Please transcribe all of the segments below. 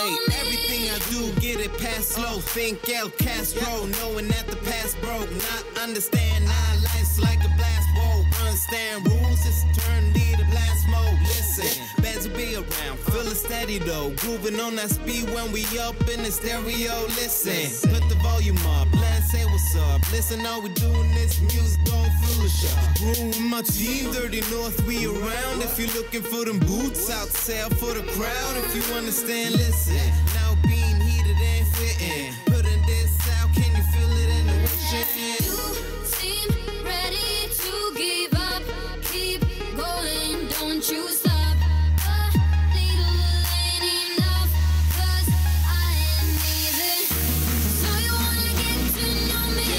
late. Everything I do, get it past slow. Think El Castro, knowing that the past broke. Not understand, now life's like a blast. Whoa, understand rules, it's eternity to blast mode. Listen, bad to be around, feeling steady though. Grooving on that speed when we up in the stereo. Listen, put the volume up, let's say what's up. Listen, all we doing this music going foolish up. Room with my team, Dirty North, we around. If you're looking for them boots, out sale for the crowd. If you understand, listen, now being heated and fitting. Putting this out, can you feel it in the ocean? You seem ready to give up. Keep going, don't you stop. A little ain't enough, 'cause I am leaving. So you wanna get to know me?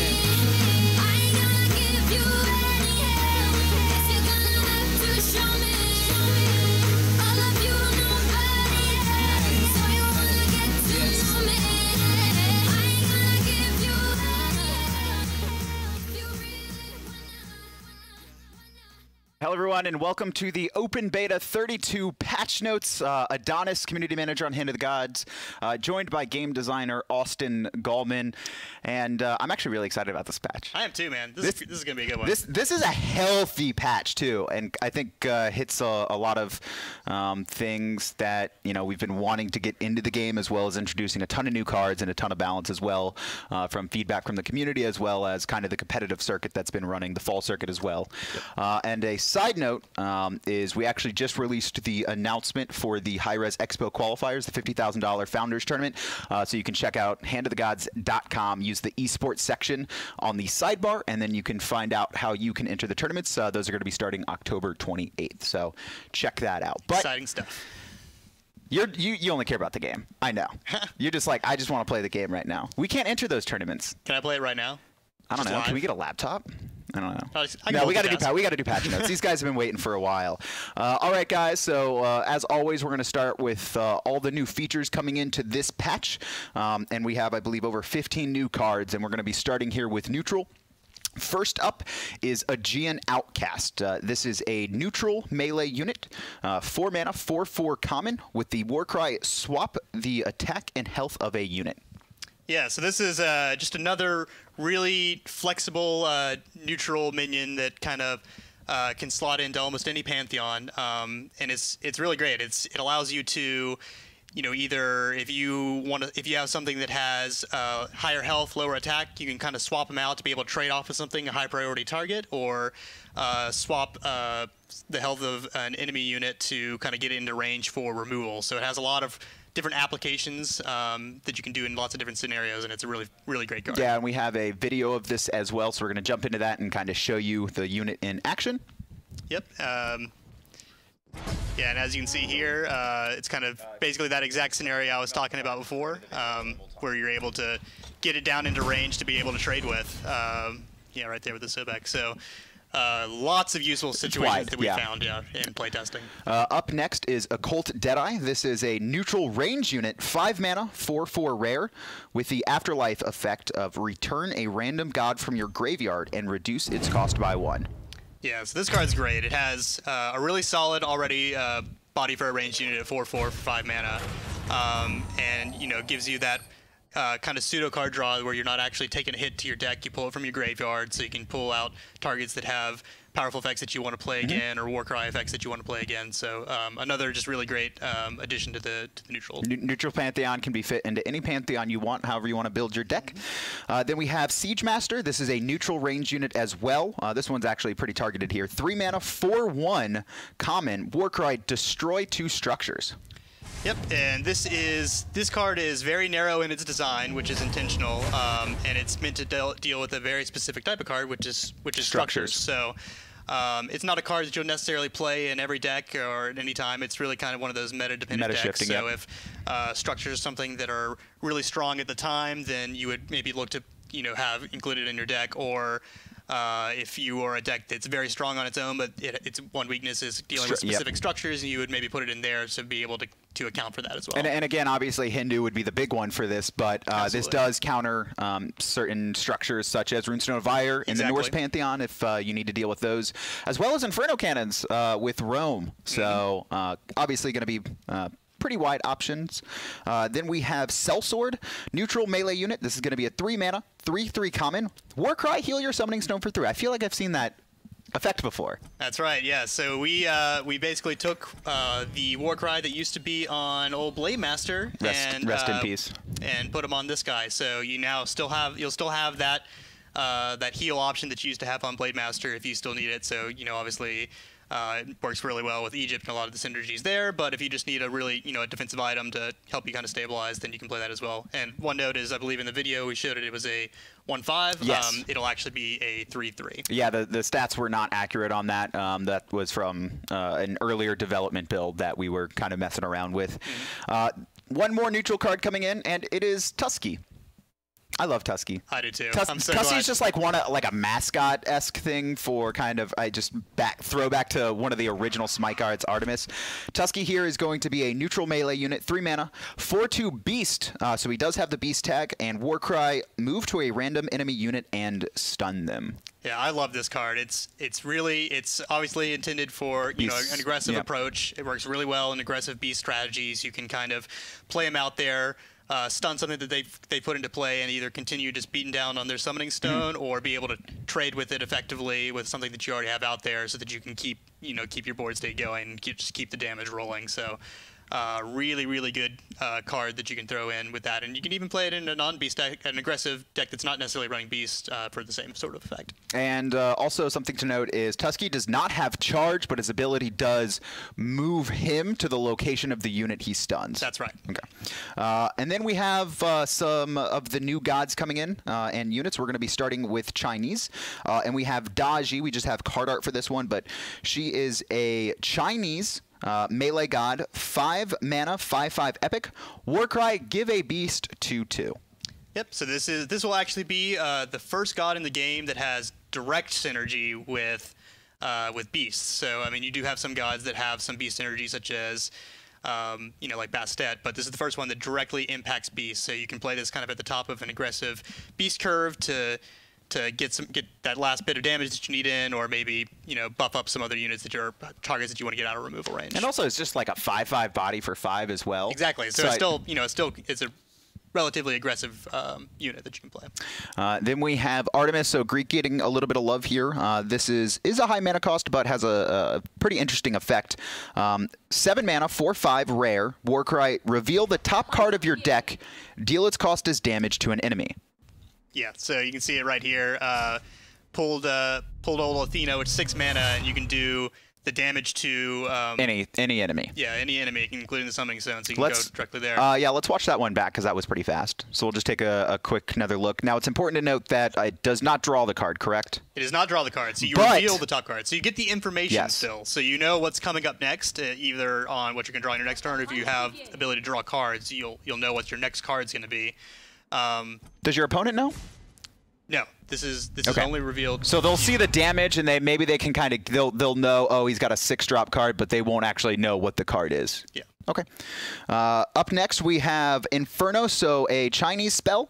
I ain't gonna give you any help. Guess you're gonna have to show me. All of you, nobody else. So you wanna get to know me? I ain't gonna give you help. You really Hello, everyone, and welcome to the Open Beta 32 patch notes. Adanas, community manager on Hand of the Gods, joined by game designer Austin Gallman, and I'm actually really excited about this patch. I am too, man. This is gonna be a good one. This is a healthy patch too, and I think hits a lot of things that we've been wanting to get into the game, as well as introducing a ton of new cards and a ton of balance as well, from feedback from the community, as well as kind of the competitive circuit that's been running, the fall circuit as well. And a side note is we actually just released the announcement for the HiRez Expo qualifiers, the $50,000 Founders Tournament. So you can check out handofthegods.com, use the esports section on the sidebar, and then you can find out how you can enter the tournaments. Those are going to be starting October 28th. So check that out. But exciting stuff. You only care about the game. I know. You're just like, I just want to play the game right now. We can't enter those tournaments. Can I play it right now? I don't know. Live? Can we get a laptop? I don't know. No, we got to do patch notes. These guys have been waiting for a while. All right, guys. So as always, we're going to start with all the new features coming into this patch, and we have, I believe, over 15 new cards, and we're going to be starting here with neutral. First up is Aegean Outcast. This is a neutral melee unit, 4 mana, 4/4 common, with the Warcry swap the attack and health of a unit. Yeah, so this is just another really flexible neutral minion that kind of can slot into almost any pantheon, and it's really great. It allows you to, either if you have something that has higher health, lower attack, you can kind of swap them out to be able to trade off with something, a high priority target, or swap the health of an enemy unit to kind of get into range for removal. So it has a lot of different applications that you can do in lots of different scenarios, and it's a really, really great card. Yeah, and we have a video of this as well, so we're going to jump into that and kind of show you the unit in action. Yep. Yeah, and as you can see here, it's kind of basically that exact scenario I was talking about before, where you're able to get it down into range to be able to trade with. Yeah, right there with the Sobek. So lots of useful situations that we found in playtesting. Up next is Occult Deadeye. This is a neutral range unit, 5 mana, 4/4 rare, with the afterlife effect of return a random god from your graveyard and reduce its cost by 1. Yeah, so this card's great. It has a really solid already body for a ranged unit at 4/4 for 5 mana, and gives you that kind of pseudo card draw where you're not actually taking a hit to your deck. You pull it from your graveyard, so you can pull out targets that have powerful effects that you want to play again, or Warcry effects that you want to play again. So another just really great addition to the neutral. Neutral Pantheon can be fit into any Pantheon you want, however you want to build your deck. Then we have Siege Master. This is a neutral range unit as well. This one's actually pretty targeted here. 3 mana, 4/1 common, Warcry, destroy 2 structures. Yep, and this card is very narrow in its design, which is intentional, and it's meant to deal with a very specific type of card, which is structures. So it's not a card that you'll necessarily play in every deck or at any time. It's really kind of one of those meta-dependent decks. So if structures are something that are really strong at the time, then you would maybe look to have included in your deck, or if you are a deck that's very strong on its own, but its one weakness is dealing with specific structures, and you would maybe put it in there to be able to account for that as well. And again, obviously, Hindu would be the big one for this, but this does counter certain structures such as Runestone of Fire in the Norse Pantheon if you need to deal with those, as well as Inferno Cannons with Rome. So obviously going to be pretty wide options. Then we have Sellsword, neutral melee unit. This is going to be a 3 mana, 3/3 common. Warcry, heal your summoning stone for 3. I feel like I've seen that effect before. That's right, yeah. So we basically took the Warcry that used to be on old Blade Master Rest in peace, and put them on this guy. So you'll still have that that heal option that you used to have on Blade Master if you still need it. So obviously. It works really well with Egypt and a lot of the synergies there, but if you just need a really, a defensive item to help you kind of stabilize, then you can play that as well. And one note is, I believe in the video we showed it was a 1/5. Yes. It'll actually be a 3/3. Yeah, the stats were not accurate on that. That was from an earlier development build that we were kind of messing around with. One more neutral card coming in, and it is Tusky. I love Tusky. I do too. I'm so Tusky's glad. just like a mascot-esque thing for kind of throw back to one of the original Smite cards, Artemis. Tusky here is going to be a neutral melee unit, 3 mana, 4/2 beast. So he does have the beast tag, and Warcry, move to a random enemy unit and stun them. Yeah, I love this card. It's obviously intended for an aggressive approach. It works really well in aggressive beast strategies. You can kind of play them out there. Stun something that they put into play and either continue just beating down on their summoning stone or be able to trade with it effectively with something that you already have out there so that you can keep your board state going and just keep the damage rolling. So really, really good card that you can throw in with that. And you can even play it in a non-beast deck, an aggressive deck that's not necessarily running beast for the same sort of effect. And also something to note is Tusky does not have charge, but his ability does move him to the location of the unit he stuns. That's right. Okay. And then we have some of the new gods coming in and units. We're going to be starting with Chinese. And we have Daji. We just have card art for this one, but she is a Chinese melee god, 5 mana, 5/5 epic. Warcry, give a beast 2/2. Yep. So this will actually be the first god in the game that has direct synergy with beasts. So I mean, you do have some gods that have some beast synergy, such as like Bastet, but this is the first one that directly impacts beasts. So you can play this kind of at the top of an aggressive beast curve to get that last bit of damage that you need in, or maybe buff up some other units that are targets that you want to get out of removal range. And also, it's just like a 5/5 body for 5 as well. Exactly. So it's a relatively aggressive unit that you can play. Then we have Artemis, so Greek getting a little bit of love here. This is a high mana cost, but has a pretty interesting effect. 7 mana, 4/5 rare. Warcry, reveal the top card of your deck, deal its cost as damage to an enemy. Yeah, so you can see it right here. Pulled old Athena, which is 6 mana, and you can do the damage to any enemy. Yeah, any enemy, including the summoning stone, so you can go directly there. Yeah, let's watch that one back because that was pretty fast. So we'll just take a quick another look. Now, it's important to note that it does not draw the card, correct? It does not draw the card, so you reveal the top card. So you get the information still, so you know what's coming up next, either on what you're going to draw in your next turn, or if you have ability to draw cards, you'll know what your next card's going to be. Does your opponent know? No, this is only revealed. So they'll see the damage, and maybe they can kind of they'll know, oh, he's got a 6-drop card, but they won't actually know what the card is. Yeah. Okay. Up next we have Inferno, so a Chinese spell.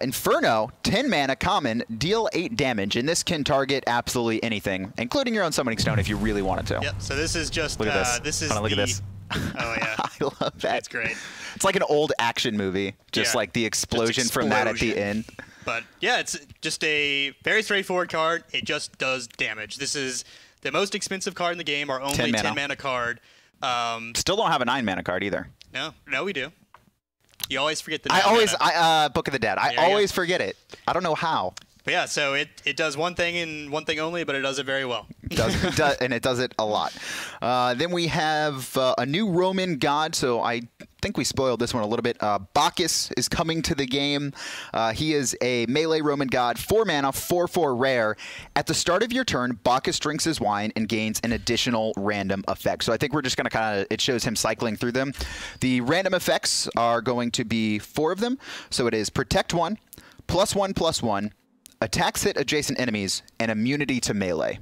Inferno, 10 mana, common, deal 8 damage, and this can target absolutely anything, including your own summoning stone if you really wanted to. Yep. So this is just look at this. This is look at this. Oh yeah. I love that. It's great. It's like an old action movie, just like the explosion from that at the end. But yeah, it's just a very straightforward card. It just does damage. This is the most expensive card in the game, our only 10 mana card. Still don't have a 9 mana card either. No, we do. You always forget the. Book of the Dead. I always forget it. I don't know how. But yeah, so it does one thing and one thing only, but it does it very well. And it does it a lot. Then we have a new Roman god, so I think we spoiled this one a little bit. Bacchus is coming to the game. He is a melee Roman god, 4 mana, 4/4 rare. At the start of your turn, Bacchus drinks his wine and gains an additional random effect. So I think we're just going to it shows him cycling through them. The random effects are going to be 4 of them. So it is Protect 1, +1/+1, attacks hit adjacent enemies, and immunity to melee.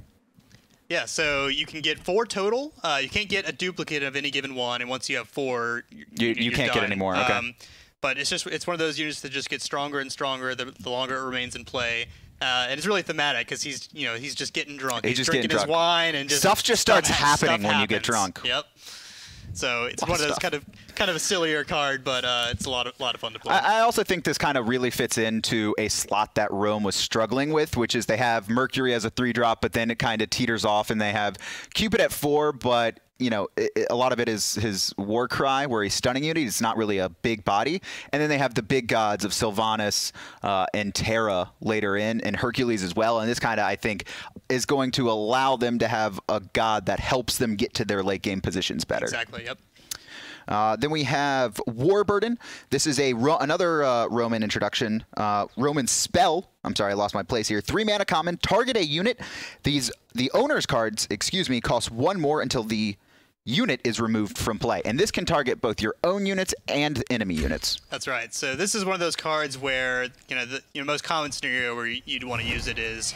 Yeah, so you can get 4 total. You can't get a duplicate of any given one, and once you have 4, you can't get any more. Okay. But it's one of those units that just gets stronger and stronger the longer it remains in play. And it's really thematic because he's just getting drunk. He's just drinking getting his wine and just stuff just starts happening when you get drunk. Yep. So it's one of those kind of a sillier card, but it's a lot of fun to play. I also think this kind of really fits into a slot that Rome was struggling with, which is they have Mercury as a 3-drop, but then it kind of teeters off, and they have Cupid at 4, but you know, a lot of it is his war cry where he's stunning you. It's not really a big body. And then they have the big gods of Sylvanas and Terra later in, and Hercules as well. And this kind of, I think, is going to allow them to have a god that helps them get to their late game positions better. Exactly, yep. Then we have War Burden. This is another Roman introduction. Roman spell. I'm sorry, I lost my place here. 3 mana common. Target a unit. The owner's cards, cost 1 more until the unit is removed from play, and this can target both your own units and enemy units. That's right. So this is one of those cards where the most common scenario where you'd want to use it is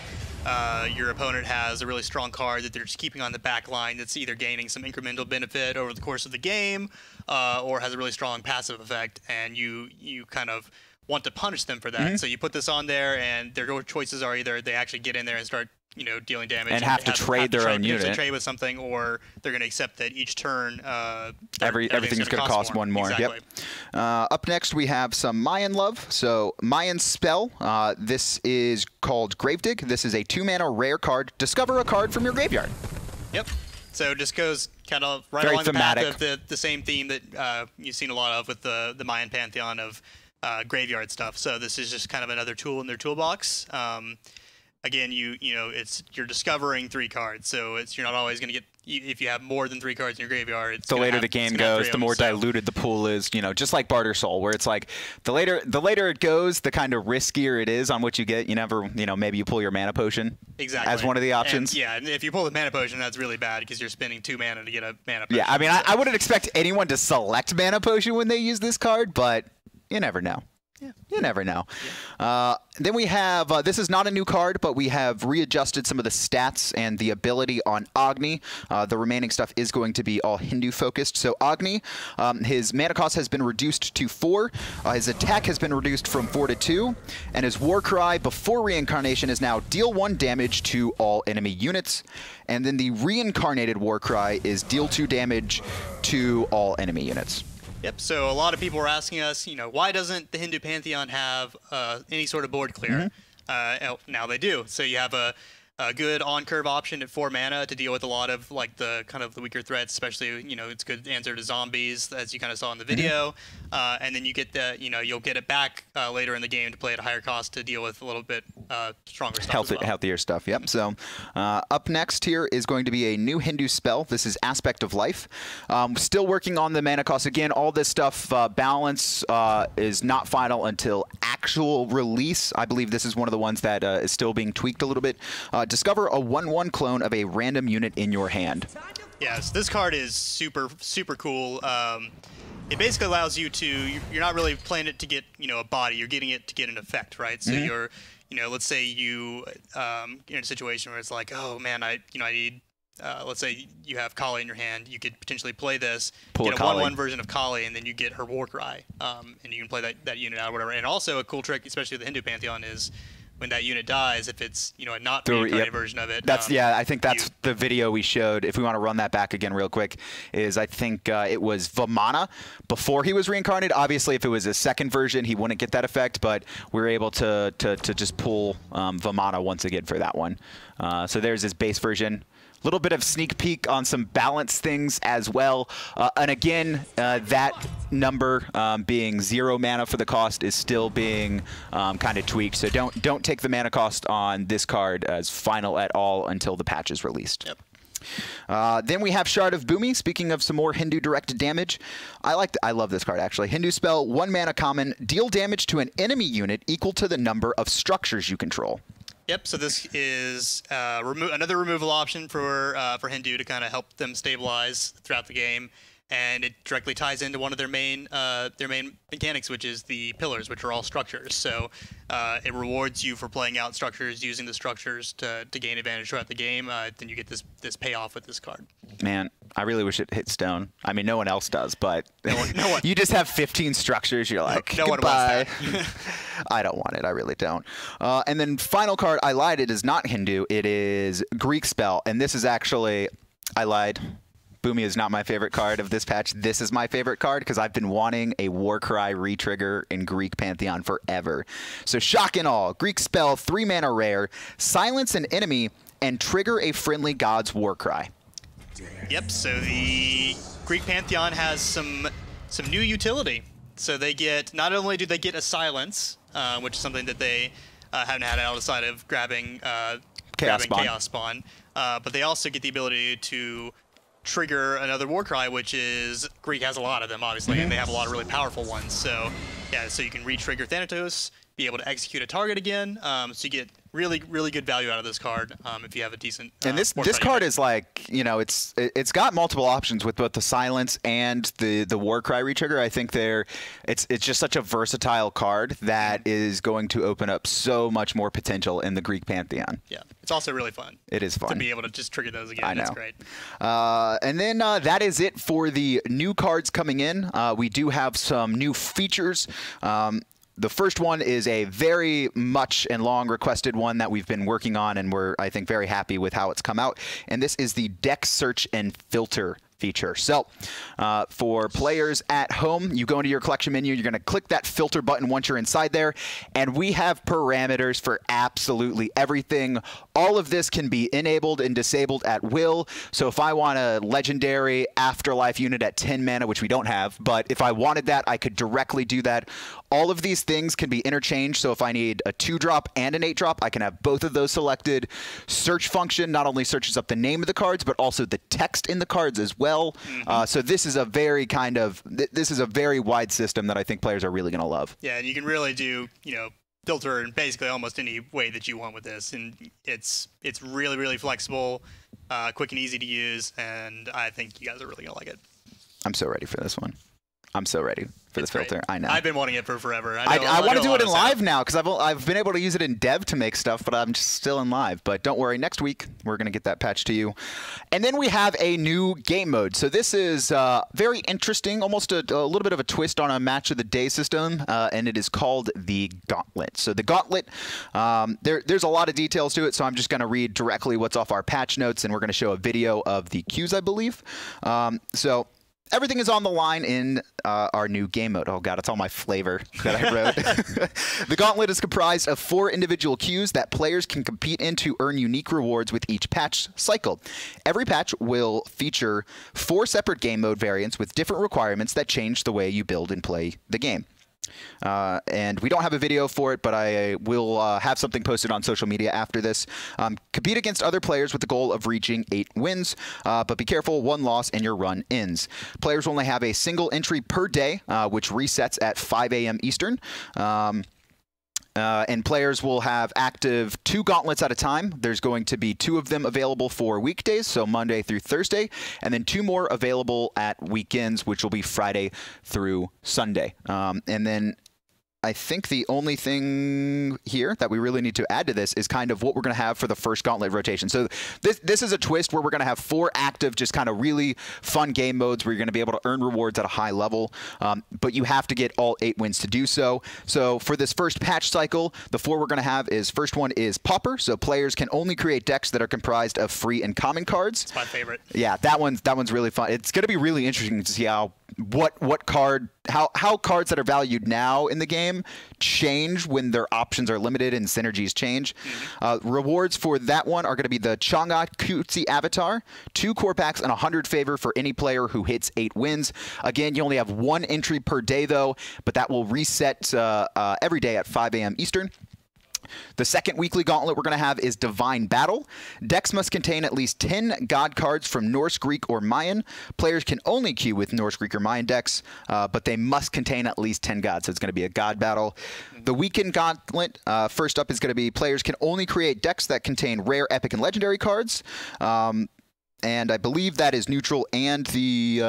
your opponent has a really strong card that they're just keeping on the back line that's either gaining some incremental benefit over the course of the game, or has a really strong passive effect, and you kind of want to punish them for that. So you put this on there, and their choices are either they actually get in there and start dealing damage and have to trade their own unit, trade with something, or they're going to accept that each turn everything's going to cost 1 more. Exactly. Yep. Up next we have some Mayan love. So Mayan spell. This is called Gravedig. This is a 2 mana rare card. Discover a card from your graveyard. Yep. So it just goes kind of right Very along thematic. the path of the same theme that you've seen a lot of with the Mayan pantheon of graveyard stuff. So this is just kind of another tool in their toolbox. Again, you're discovering 3 cards, so you're not always going to get, if you have more than 3 cards in your graveyard. The later the game goes, the more diluted the pool is. Just like Barter Soul, where it's like the later it goes, the kind of riskier it is on what you get. You never, maybe you pull your mana potion as one of the options. And if you pull the mana potion, that's really bad because you're spending 2 mana to get a mana potion. Yeah, I mean, I wouldn't expect anyone to select mana potion when they use this card, but you never know. Yeah. You never know. Yeah. Then we have, this is not a new card, but we have readjusted some of the stats and the ability on Agni. The remaining stuff is going to be all Hindu focused. So Agni, his mana cost has been reduced to 4. His attack has been reduced from 4 to 2. And his war cry before reincarnation is now deal 1 damage to all enemy units. And then the reincarnated war cry is deal 2 damage to all enemy units. Yep, so a lot of people were asking us, why doesn't the Hindu Pantheon have any sort of board clear? Now they do. So you have a good on-curve option at 4 mana to deal with a lot of the kind of the weaker threats, especially, it's good answer to zombies, as you kind of saw in the video. And then you get you'll get it back later in the game to play at a higher cost to deal with a little bit stronger stuff. Healthier stuff, yep. So up next here is going to be a new Hindu spell. This is Aspect of Life. Still working on the mana cost. Again, all this stuff, balance is not final until actual release. I believe this is one of the ones that is still being tweaked a little bit. Discover a 1/1 clone of a random unit in your hand. Yes, this card is super, super cool. It basically allows you to, you're not really playing it to get, a body, you're getting it to get an effect, right? So you're, let's say you're in a situation where it's like, oh man, I need, let's say you have Kali in your hand, you could potentially play this, get a 1/1 version of Kali, and then you get her war cry, and you can play that unit out or whatever. And also a cool trick, especially with the Hindu Pantheon, is when that unit dies, if it's a not reincarnated version of it. I think that's the video we showed. If we want to run that back again real quick, is I think it was Vamana before he was reincarnated. Obviously, if it was a second version, he wouldn't get that effect, but we were able to just pull Vamana once again for that one. So there's his base version. Little bit of sneak peek on some balance things as well. And again, that number being 0 mana for the cost is still being kind of tweaked. So don't take the mana cost on this card as final at all until the patch is released. Yep. Then we have Shard of Bhumi. Speaking of some more Hindu directed damage, I love this card actually. Hindu spell, 1 mana common, deal damage to an enemy unit equal to the number of structures you control. Yep. So this is another removal option for Hindu to kind of help them stabilize throughout the game, and it directly ties into one of their main mechanics, which is the pillars, which are all structures. So it rewards you for playing out structures, using the structures to gain advantage throughout the game. Then you get this payoff with this card. Man, I really wish it hit stone. I mean, no one else does, but no one. You just have 15 structures. You're like, no one goodbye. wants that. I don't want it. I really don't. And then final card, I lied. It is not Hindu. It is Greek spell, and this is actually, I lied. Boomy is not my favorite card of this patch. This is my favorite card because I've been wanting a Warcry retrigger in Greek Pantheon forever. So shock and all, Greek spell, 3 mana rare, silence an enemy, and trigger a friendly god's Warcry. Yep, so the Greek Pantheon has some new utility. So they get, not only do they get a silence, which is something that they haven't had outside of grabbing Chaos Spawn, but they also get the ability to trigger another Warcry, which is, Greek has a lot of them, obviously, and they have a lot of really powerful ones. So yeah, so you can re-trigger Thanatos, be able to execute a target again, so you get really good value out of this card if you have a decent and this card is like, you know, it's got multiple options with both the silence and the Warcry retrigger. I think it's just such a versatile card that is going to open up so much more potential in the Greek Pantheon. Yeah, it's also really fun. It is fun to be able to just trigger those again. I know. That's great. And then that is it for the new cards coming in. We do have some new features. The first one is a very much and long requested one that we've been working on, and we're, I think, very happy with how it's come out. And this is the deck search and filter feature. So for players at home, you go into your collection menu, you're going to click that filter button once you're inside there, and we have parameters for absolutely everything. All of this can be enabled and disabled at will. So if I want a legendary afterlife unit at 10 mana, which we don't have, but if I wanted that, I could directly do that. All of these things can be interchanged. So if I need a 2-drop and an 8-drop, I can have both of those selected. Search function not only searches up the name of the cards, but also the text in the cards as well. So this is a very wide system that I think players are really going to love. Yeah, and you can really do, you know, filter in basically almost any way that you want with this, and it's really flexible, quick and easy to use, and I think you guys are really gonna like it. I'm so ready for this one. I'm so ready for this filter. I know. I've been wanting it for forever. I want to do it in live now because I've been able to use it in dev to make stuff, but I'm just still in live. But don't worry, next week we're going to get that patch to you. And then we have a new game mode. So this is very interesting, almost a little bit of a twist on a match of the day system, and it is called the Gauntlet. So the Gauntlet, there's a lot of details to it, so I'm just going to read directly what's off our patch notes, and we're going to show a video of the queues, I believe. So everything is on the line in our new game mode. Oh, God, it's all my flavor that I wrote. The Gauntlet is comprised of 4 individual queues that players can compete in to earn unique rewards with each patch cycle. Every patch will feature 4 separate game mode variants with different requirements that change the way you build and play the game. And we don't have a video for it, but I will have something posted on social media after this. Compete against other players with the goal of reaching 8 wins, but be careful, 1 loss and your run ends. Players will only have a single entry per day, which resets at 5 a.m. Eastern. And players will have active 2 gauntlets at a time. There's going to be 2 of them available for weekdays, so Monday through Thursday, and then 2 more available at weekends, which will be Friday through Sunday. And then I think the only thing here that we really need to add to this is kind of what we're going to have for the first gauntlet rotation. So this is a twist where we're going to have 4 active, just kind of really fun game modes where you're going to be able to earn rewards at a high level, but you have to get all 8 wins to do so. So for this first patch cycle, the 4 we're going to have is, first one is Pauper, so players can only create decks that are comprised of free and common cards. It's my favorite. Yeah, that one's really fun. It's going to be really interesting to see how cards that are valued now in the game change when their options are limited and synergies change. Rewards for that one are going to be the Chang'e Cutesy Avatar, 2 core packs, and 100 favor for any player who hits 8 wins. Again, you only have 1 entry per day, though, but that will reset every day at 5 a.m. Eastern. The second weekly gauntlet we're going to have is Divine Battle. Decks must contain at least 10 god cards from Norse, Greek, or Mayan. Players can only queue with Norse, Greek, or Mayan decks, but they must contain at least 10 gods, so it's going to be a god battle. The weekend gauntlet, first up, is going to be players can only create decks that contain rare, epic, and legendary cards. And I believe that is neutral and the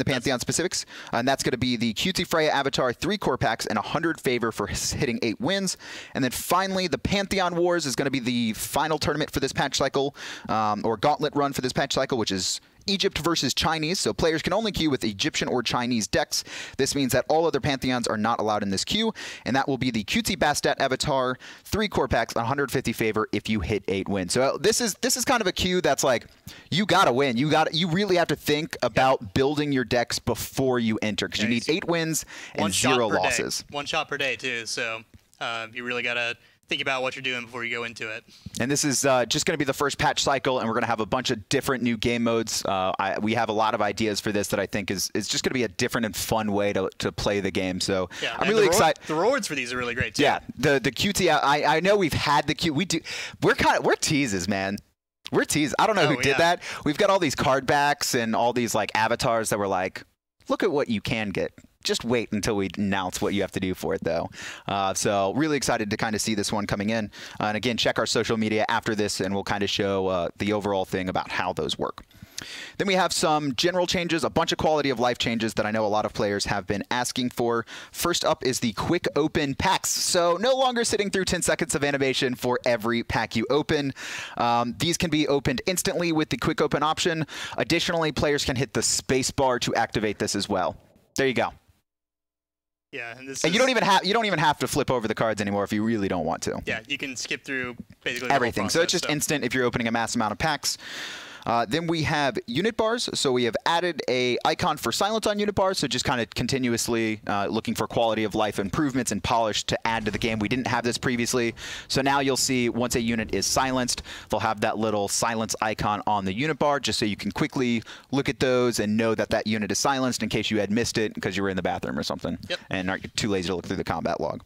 Pantheon specifics. And that's going to be the Cutesy Freya Avatar, 3 core packs, and 100 favor for hitting 8 wins. And then finally, the Pantheon Wars is going to be the final tournament for this patch cycle, or gauntlet run for this patch cycle, which is Egypt versus Chinese, so players can only queue with Egyptian or Chinese decks. This means that all other Pantheons are not allowed in this queue, and that will be the Cutesy Bastet Avatar, 3 core packs, 150 favor if you hit 8 wins. So this is kind of a queue that's like, you gotta win. You really have to think about building your decks before you enter, because you need 8 wins and 0 losses. 1 shot per day too, so you really gotta think about what you're doing before you go into it. And this is just going to be the first patch cycle, and we're going to have a bunch of different new game modes. We have a lot of ideas for this that I think is just going to be a different and fun way to play the game. So yeah, I'm really excited. The rewards for these are really great too. Yeah, the QT. I know we've had the Q. We're teases, man. We're teases. I don't know who did that. We've got all these card backs and all these like avatars that were like, look at what you can get. Just wait until we announce what you have to do for it, though. So really excited to kind of see this one coming in. And again, check our social media after this, and we'll kind of show the overall thing about how those work. Then we have some general changes, a bunch of quality of life changes that I know a lot of players have been asking for. First up is the quick open packs. So no longer sitting through 10 seconds of animation for every pack you open. These can be opened instantly with the quick open option. Additionally, players can hit the space bar to activate this as well. There you go. Yeah, and you don't even have to flip over the cards anymore if you really don't want to. Yeah, you can skip through basically everything. The whole process, so it's just instant if you're opening a mass amount of packs. Then we have unit bars. So we have added a icon for silence on unit bars. So just kind of continuously looking for quality of life improvements and polish to add to the game. We didn't have this previously. So now you'll see once a unit is silenced, they'll have that little silence icon on the unit bar just so you can quickly look at those and know that that unit is silenced in case you had missed it because you were in the bathroom or something. Yep. And aren't too lazy to look through the combat log.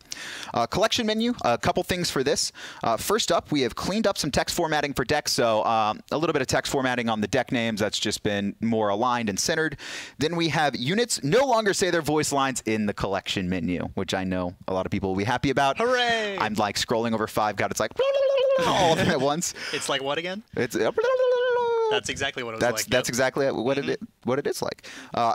Collection menu, a couple things for this. First up, we have cleaned up some text formatting for decks. So a little bit of text formatting on the deck names. That's just been more aligned and centered. Then we have units no longer say their voice lines in the collection menu, which I know a lot of people will be happy about. Hooray! I'm like scrolling over 5. God, it's like all of them at once. It's like what again? It's that's exactly what it was like. That's exactly what it is like.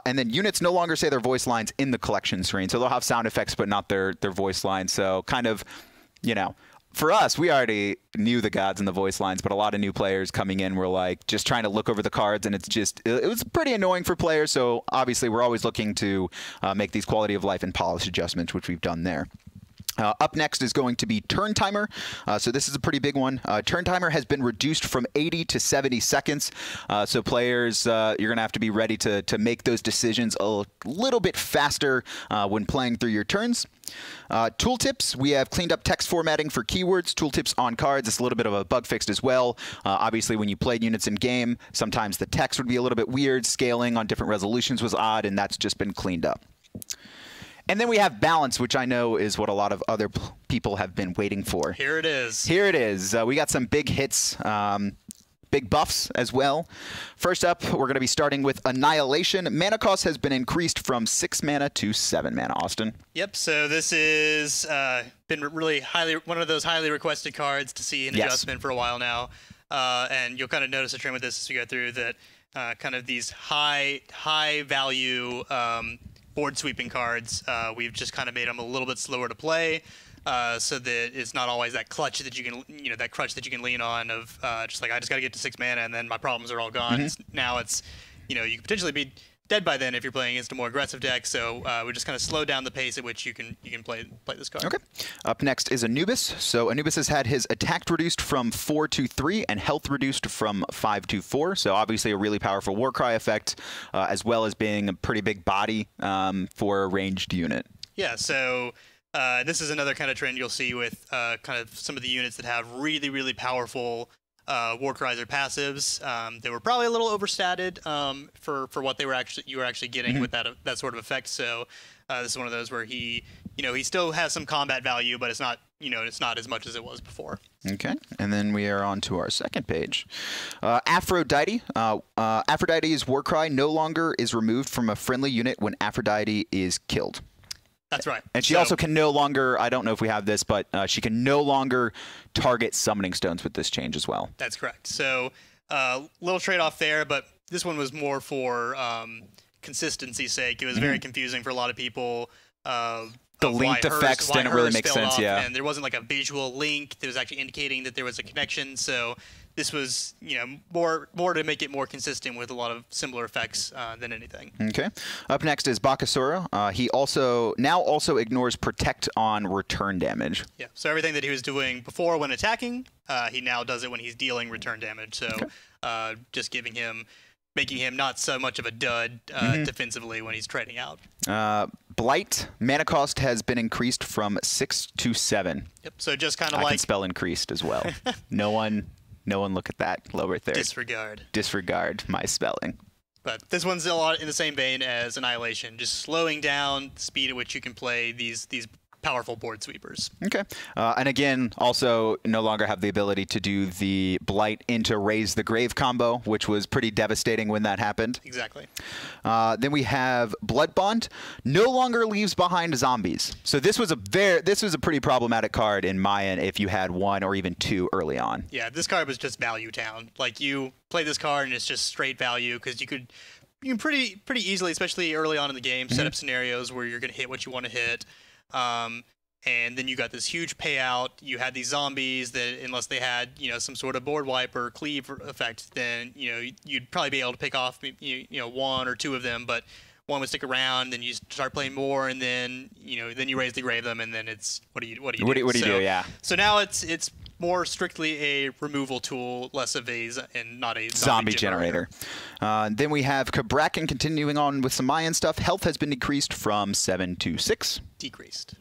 And then units no longer say their voice lines in the collection screen. So they'll have sound effects, but not their voice lines. So kind of, you know, for us, we already knew the gods and the voice lines, but a lot of new players coming in were like just trying to look over the cards, and it was pretty annoying for players. So obviously, we're always looking to make these quality of life and polish adjustments, which we've done there. Up next is going to be turn timer. So this is a pretty big one. Turn timer has been reduced from 80 to 70 seconds. So players, you're going to have to be ready to make those decisions a little bit faster when playing through your turns. Tooltips, we have cleaned up text formatting for keywords. Tooltips on cards, it's a little bit of a bug fixed as well. Obviously, when you played units in game, sometimes the text would be a little bit weird. Scaling on different resolutions was odd, and that's just been cleaned up. And then we have balance, which I know is what a lot of other people have been waiting for. Here it is. Here it is. We got some big hits, big buffs as well. First up, we're going to be starting with Annihilation. Mana cost has been increased from 6 mana to 7 mana, Austin. Yep, so this is been really one of those highly requested cards to see an adjustment for a while now. And you'll kind of notice a trend with this as we go through that kind of these high value board sweeping cards, we've just kind of made them a little bit slower to play, so that it's not always that clutch that you can, that crutch that you can lean on of just like I just got to get to 6 mana and then my problems are all gone. Now it's, you could potentially be dead by then if you're playing against a more aggressive deck. So we just kind of slow down the pace at which you can play this card. Okay. Up next is Anubis. So Anubis has had his attack reduced from 4 to 3 and health reduced from 5 to 4. So obviously a really powerful Warcry effect, as well as being a pretty big body for a ranged unit. Yeah. So this is another kind of trend you'll see with kind of some of the units that have really powerful Warcries or passives. They were probably a little overstated for what you were actually getting with that sort of effect. So this is one of those where he still has some combat value, but it's not as much as it was before. Okay, and then we are on to our second page. Aphrodite. Aphrodite's Warcry no longer is removed from a friendly unit when Aphrodite is killed. That's right. And she also can no longer, I don't know if we have this, but she can no longer target summoning stones with this change as well. That's correct. So little trade-off there, but this one was more for consistency's sake. It was very confusing for a lot of people. The linked effects didn't really make sense, yeah. And there wasn't like a visual link that was actually indicating that there was a connection. So this was, more to make it more consistent with a lot of similar effects than anything. Okay. Up next is Bakasura. He also ignores protect on return damage. Yeah. So everything that he was doing before when attacking, he now does it when he's dealing return damage. So just making him not so much of a dud defensively when he's trading out. Blight, mana cost has been increased from 6 to 7. Yep. So just kind of I like can spell increased as well. No one look at that lower third. Disregard my spelling. But this one's a lot in the same vein as Annihilation, just slowing down the speed at which you can play these powerful board sweepers. Okay. And again, also no longer have the ability to do the Blight into Raise the Grave combo, which was pretty devastating when that happened. Exactly. Then we have Blood Bond. No longer leaves behind zombies. So this was a pretty problematic card in Mayan if you had 1 or even 2 early on. Yeah, this card was just value town. Like, you play this card and it's just straight value because you can pretty easily, especially early on in the game, set up scenarios where you're going to hit what you want to hit. And then you got this huge payout. You had these zombies that, unless they had, some sort of board wipe or cleave effect, then, you'd probably be able to pick off, 1 or 2 of them, but one would stick around, then you start playing more, and then, then you raise the grave them, and then it's, what do you do? Yeah. So now it's more strictly a removal tool, less of and not a zombie generator. Then we have Kabrakan continuing on with some Mayan stuff. Health has been decreased from 7 to 6. Decreased.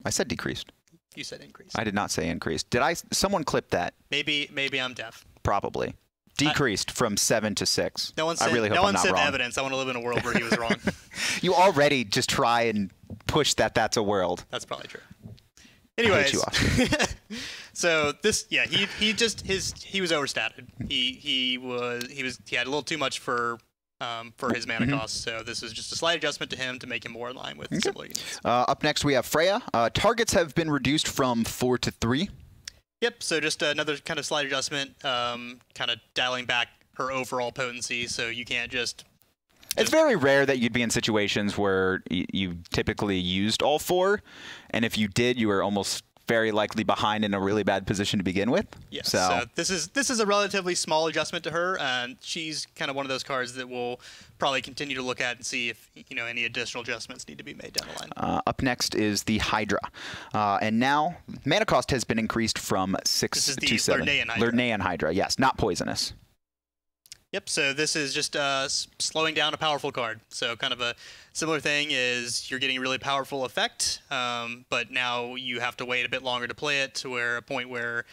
I said decreased. You said increased. I did not say increased. Someone clip that? Maybe I'm deaf. Probably. Decreased from 7 to 6. No one said, I really hope I'm not wrong. Evidence. I want to live in a world where he was wrong. You already just try and push that's a world. That's probably true. Anyways, I hate you, so this, he was overstated. He had a little too much for his mana cost. So this is just a slight adjustment to him to make him more in line with similar units. Up next we have Freya. Targets have been reduced from 4 to 3. Yep. So just another kind of slight adjustment, kind of dialing back her overall potency. So you can't just. It's very rare that you'd be in situations where you typically used all 4, and if you did, you were almost very likely behind in a really bad position to begin with. Yes. So this is a relatively small adjustment to her, and she's kind of one of those cards that we'll probably continue to look at and see if any additional adjustments need to be made down the line. Up next is the Hydra, and now mana cost has been increased from 6 to 7. Lernaean Hydra, yes, not poisonous. Yep, so this is just slowing down a powerful card. So kind of a similar thing is you're getting a really powerful effect, but now you have to wait a bit longer to play it to a point where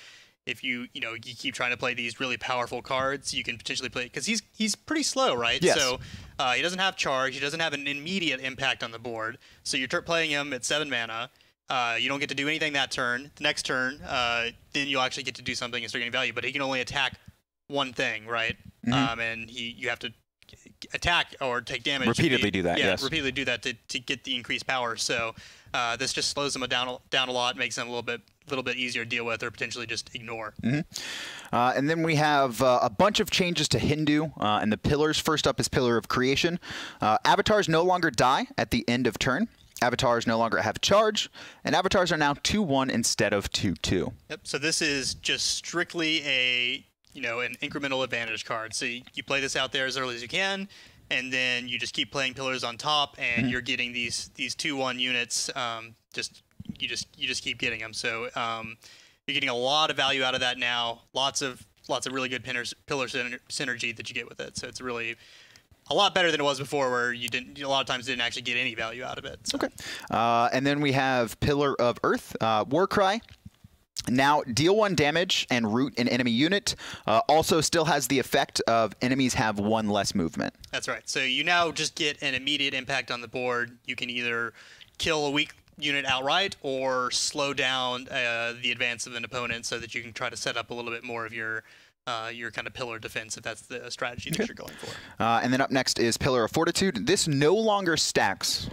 if you keep trying to play these really powerful cards, you can potentially play it because he's pretty slow, right? Yes. So he doesn't have charge, he doesn't have an immediate impact on the board. So you're playing him at 7 mana. You don't get to do anything that turn. The next turn, then you'll actually get to do something and start getting value, but he can only attack one thing, right? And you have to attack or take damage. Repeatedly do that, yes. Repeatedly do that to get the increased power. So this just slows them down a lot, makes them a little bit easier to deal with, or potentially just ignore. And then we have a bunch of changes to Hindu and the pillars. First up is Pillar of Creation. Avatars no longer die at the end of turn. Avatars no longer have charge, and avatars are now 2/1 instead of 2/2. Yep. So this is just strictly an incremental advantage card. So you play this out there as early as you can, and then you just keep playing pillars on top, and you're getting these 2/1 units. You just keep getting them. So you're getting a lot of value out of that now. Lots of really good pillar synergy that you get with it. So it's really a lot better than it was before, where a lot of times didn't actually get any value out of it. So. Okay. And then we have Pillar of Earth, Warcry. Now, deal 1 damage and root an enemy unit. Also still has the effect of enemies have 1 less movement. That's right. So you now just get an immediate impact on the board. You can either kill a weak unit outright or slow down the advance of an opponent so that you can try to set up a little bit more of your kind of pillar defense if that's the strategy that you're going for. And then up next is Pillar of Fortitude. This no longer stacks.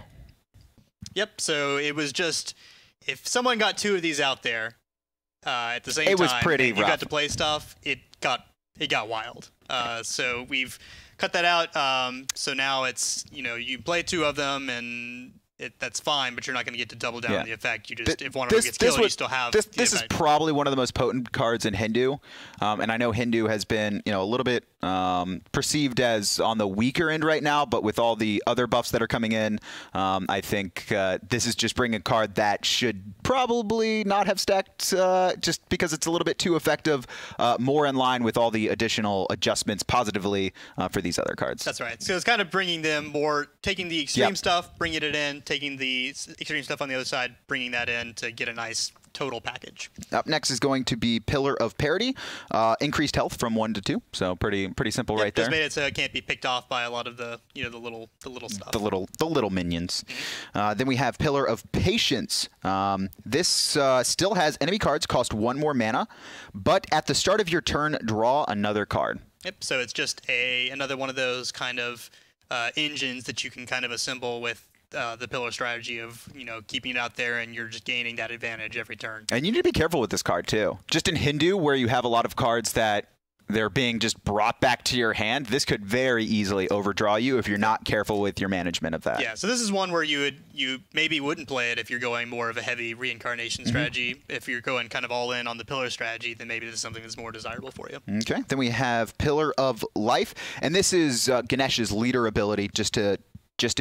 Yep. So it was just, if someone got 2 of these out there, at the same time, it was pretty rough. You got to play stuff. It got wild. So we've cut that out. So now it's you play 2 of them, and that's fine, but you're not going to get to double down on the effect. You just if one of this, them gets killed, you still have this is probably one of the most potent cards in Hindu, and I know Hindu has been a little bit perceived as on the weaker end right now, but with all the other buffs that are coming in, I think this is just bringing a card that should probably not have stacked just because it's a little bit too effective, more in line with all the additional adjustments positively for these other cards. That's right. So it's kind of bringing them more, taking the extreme stuff, bringing it in, taking the extreme stuff on the other side, bringing that in to get a nice total package. Up next is going to be Pillar of Parity, increased health from 1 to 2, so pretty simple right there. Just made it so it can't be picked off by a lot of the the little stuff. The little minions. Then we have Pillar of Patience. This still has enemy cards cost 1 more mana, but at the start of your turn, draw another card. Yep. So it's just another one of those kind of engines that you can kind of assemble with the pillar strategy of keeping it out there, and you're just gaining that advantage every turn. And you need to be careful with this card too. Just in Hindu, where you have a lot of cards that they're being just brought back to your hand, this could very easily overdraw you if you're not careful with your management of that. Yeah, so this is one where you maybe wouldn't play it if you're going more of a heavy reincarnation strategy. If you're going kind of all in on the pillar strategy, then maybe this is something that's more desirable for you. Okay, then we have Pillar of Life, and this is Ganesh's leader ability, just to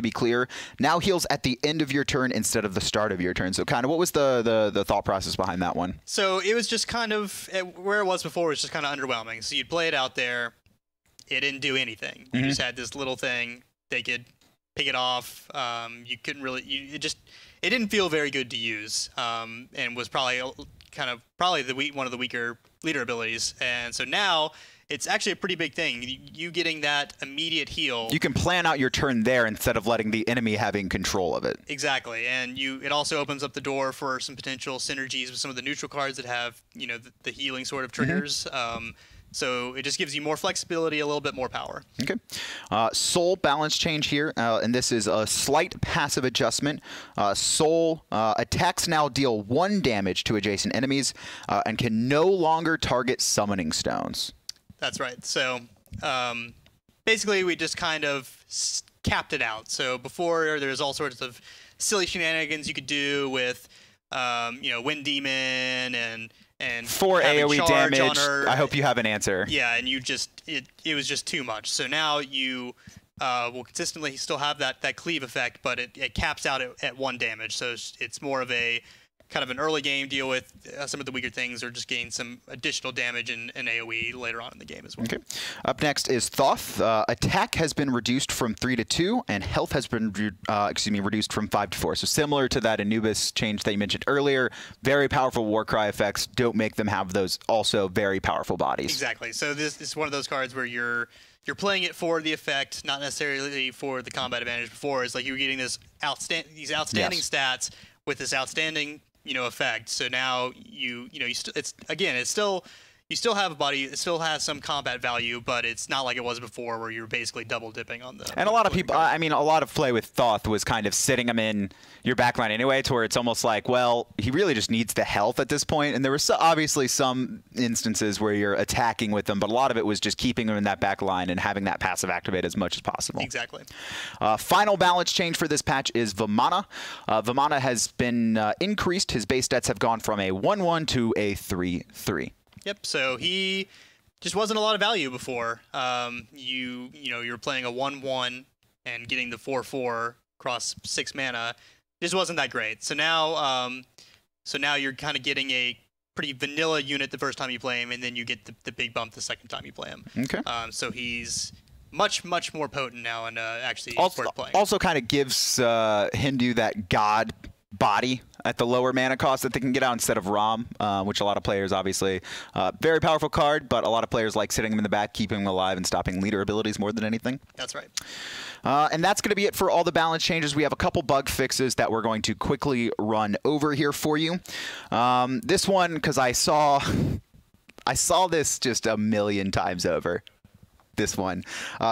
be clear, now heals at the end of your turn instead of the start of your turn. So kind of what was the thought process behind that one? So it was just kind of, where it was before, it was just kind of underwhelming. So you'd play it out there, it didn't do anything. You just had this little thing, they could pick it off. You couldn't really, it didn't feel very good to use, and was probably one of the weaker leader abilities. And so now, it's actually a pretty big thing. You getting that immediate heal. You can plan out your turn there instead of letting the enemy having control of it. Exactly, and it also opens up the door for some potential synergies with some of the neutral cards that have the healing sort of triggers. So it just gives you more flexibility, a little bit more power. Okay. Soul balance change here, and this is a slight passive adjustment. Soul attacks now deal 1 damage to adjacent enemies and can no longer target summoning stones. That's right. So basically, we just kind of capped it out. So before, there's all sorts of silly shenanigans you could do with, Wind Demon and 4 AoE damage. I hope you have an answer. Yeah, and it was just too much. So now you will consistently still have that cleave effect, but it caps out at 1 damage. So it's more of a kind of an early game deal with some of the weaker things, or just gain some additional damage in AoE later on in the game as well. Okay. Up next is Thoth. Attack has been reduced from 3 to 2, and health has been reduced from 5 to 4. So similar to that Anubis change that you mentioned earlier, very powerful Warcry effects don't make them have those also very powerful bodies. Exactly. So this is one of those cards where you're playing it for the effect, not necessarily for the combat advantage. Before, it's like you were getting these outstanding stats with this outstanding effect. So now you still have a body, it still has some combat value, but it's not like it was before, where you were basically double dipping on the. And a lot of people, a lot of play with Thoth was kind of sitting him in your backline anyway, to where it's almost like, well, he really just needs the health at this point. And there were obviously some instances where you're attacking with them, but a lot of it was just keeping him in that backline and having that passive activate as much as possible. Exactly. Final balance change for this patch is Vimana. Vimana has been increased. His base stats have gone from a 1/1 to a 3/3. Yep. So he just wasn't a lot of value before. You're playing a 1/1 and getting the 4/4 across 6 mana. Just wasn't that great. So now, you're kind of getting a pretty vanilla unit the first time you play him, and then you get the big bump the second time you play him. Okay. So he's much more potent now, and actually worth playing. Also, kind of gives Hindu that god body at the lower mana cost that they can get out instead of Ram, which a lot of players obviously, very powerful card, but a lot of players like sitting him in the back, keeping him alive, and stopping leader abilities more than anything. That's right. And that's going to be it for all the balance changes. We have a couple bug fixes that we're going to quickly run over here for you. This one, because I saw this just a million times over. This one.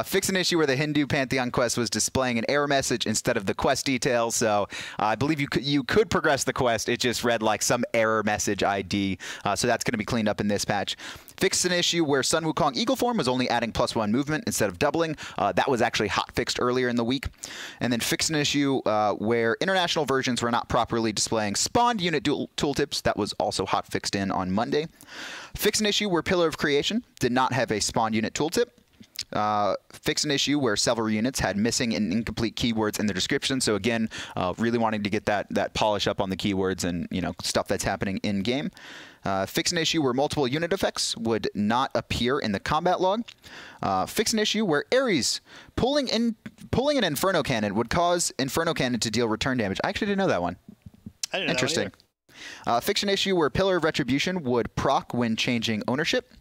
Fix an issue where the Hindu Pantheon quest was displaying an error message instead of the quest details. So I believe you could progress the quest. It just read like some error message ID. So that's going to be cleaned up in this patch. Fixed an issue where Sun Wukong Eagle form was only adding +1 movement instead of doubling. That was actually hot-fixed earlier in the week. And then fixed an issue where international versions were not properly displaying spawned unit tooltips. That was also hot-fixed in on Monday. Fixed an issue where Pillar of Creation did not have a spawn unit tooltip. Fix an issue where several units had missing and incomplete keywords in the description. So again, really wanting to get that polish up on the keywords and stuff that's happening in game. Fix an issue where multiple unit effects would not appear in the combat log. Fix an issue where Ares pulling an Inferno Cannon would cause Inferno Cannon to deal return damage. I actually didn't know that one. I didn't know Interesting. Fix an issue where Pillar of Retribution would proc when changing ownership.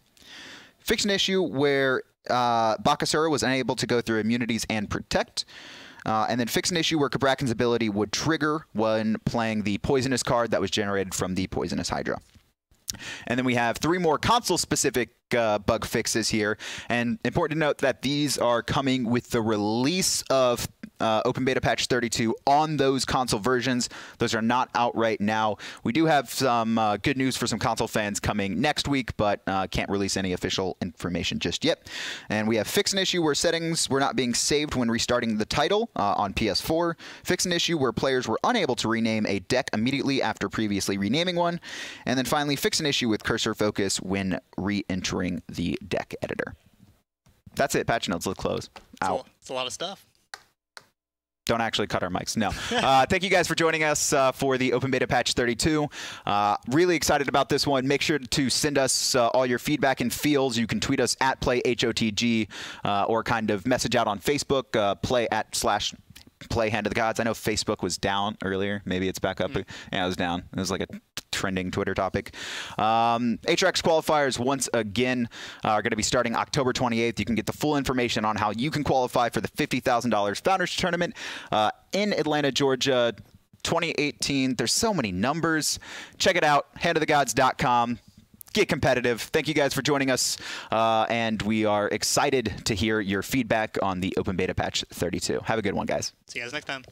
Fix an issue where Bakasura was unable to go through immunities and protect. And then fix an issue where Kabrakan's ability would trigger when playing the poisonous card that was generated from the poisonous Hydra. And then we have 3 more console-specific bug fixes here. And important to note that these are coming with the release of Open Beta Patch 32 on those console versions. Those are not out right now. We do have some good news for some console fans coming next week, but can't release any official information just yet. And we have fix an issue where settings were not being saved when restarting the title on PS4. Fix an issue where players were unable to rename a deck immediately after previously renaming one. And then finally, fix an issue with cursor focus when re-entering the deck editor. That's it. Patch notes. Let's close. Out. It's a lot of stuff. Don't actually cut our mics. No. Thank you guys for joining us for the Open Beta Patch 32. Really excited about this one. Make sure to send us all your feedback and feels. You can tweet us at PlayHOTG or kind of message out on Facebook, /Play Hand of the Gods. I know Facebook was down earlier. Maybe it's back up. Yeah, it was down. It was like a trending Twitter topic. HRX qualifiers once again are going to be starting October 28th. You can get the full information on how you can qualify for the $50,000 Founders Tournament in Atlanta, Georgia, 2018. There's so many numbers. Check it out, handofthegods.com. Get competitive. Thank you guys for joining us, and we are excited to hear your feedback on the Open Beta Patch 32. Have a good one, guys. See you guys next time.